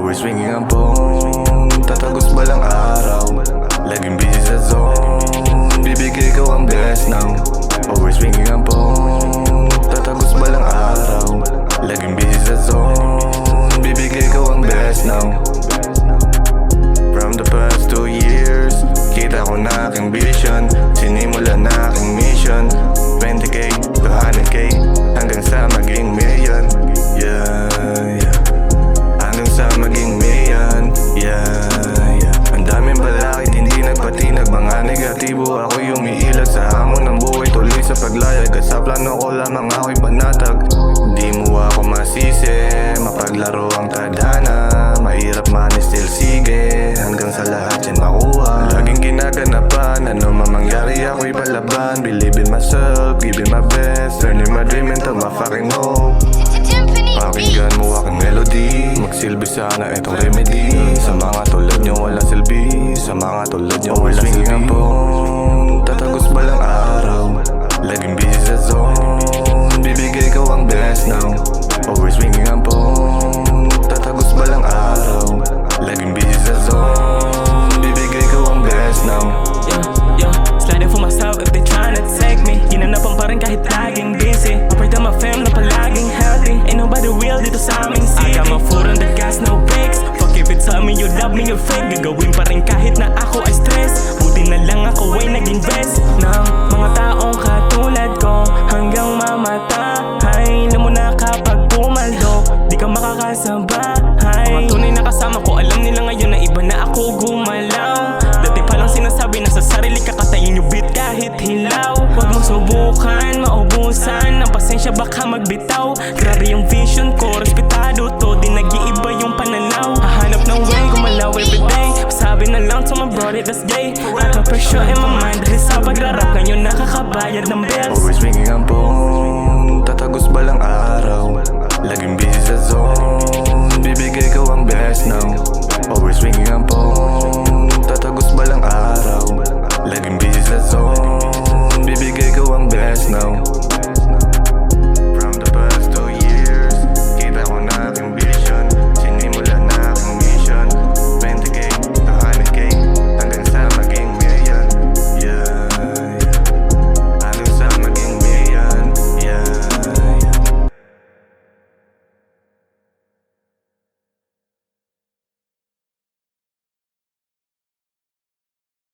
Always ringing ang phone, tatagos balang araw. Laging busy sa zone, bibigay ko ang best now. Always ringing ang phone, tatagos balang araw. Laging busy sa zone, bibigay ko ang best now. From the past 2 years, kita ko na aking vision. Sinimula na aking mission. 20k, 200k, hanggang sa maging million. Yeah, yeah. Hanggang sa maging million. Yeah, yeah. Ang daming balakid, hindi nagpatinag. Mga negatibo, ako'y umiilag sa hamon ng buhay. Tuloy sa paglayag, at sa plano ko lamang ako'y panatag. Di mo ako masisi, mapaglaro ang tadhana. Mahirap man still sige, hanggang sa lahat yan makuha. Laging ginaganapan, ano mamangyari ako'y palaban. Believe in myself, giving my best, turning my dream into my fucking hope. Pakinggan mo aking melody, magsilbi sana itong remedy. Sa mga tulad nyo walang silbi, sa mga tulad nyo walang silbi. Ang phone, tatagos balang araw. Laging busy sa zone, bibigay ko ang best now. Always ringing ang phone, tatagos balang araw. Laging busy sa zone, bibigay ko ang best now. Yeah, sliding for myself if they tryna take me. Ginanapan pa rin kahit laging busy. Operate my fam na palaging healthy. Ain't nobody real dito sa aming city. I got my foot on the gas, no brakes. Fuck if you tell me you love me, you're fake. Gagawin pa rin kahit na ako ay stress. Buti na lang ako ay nag-invest ng mga taong katulad ko hanggang mamatay. Alam mo na kapag pumaldo, di ka makakasabahay. Mga tunay na kasama ko, alam nila ngayon na iba na ako gumalaw. Dati pa lang sinasabi na sa sarili kakatayin yung beat kahit hilaw. Huwag mong subukan, maubusan ng pasensya baka magbitaw.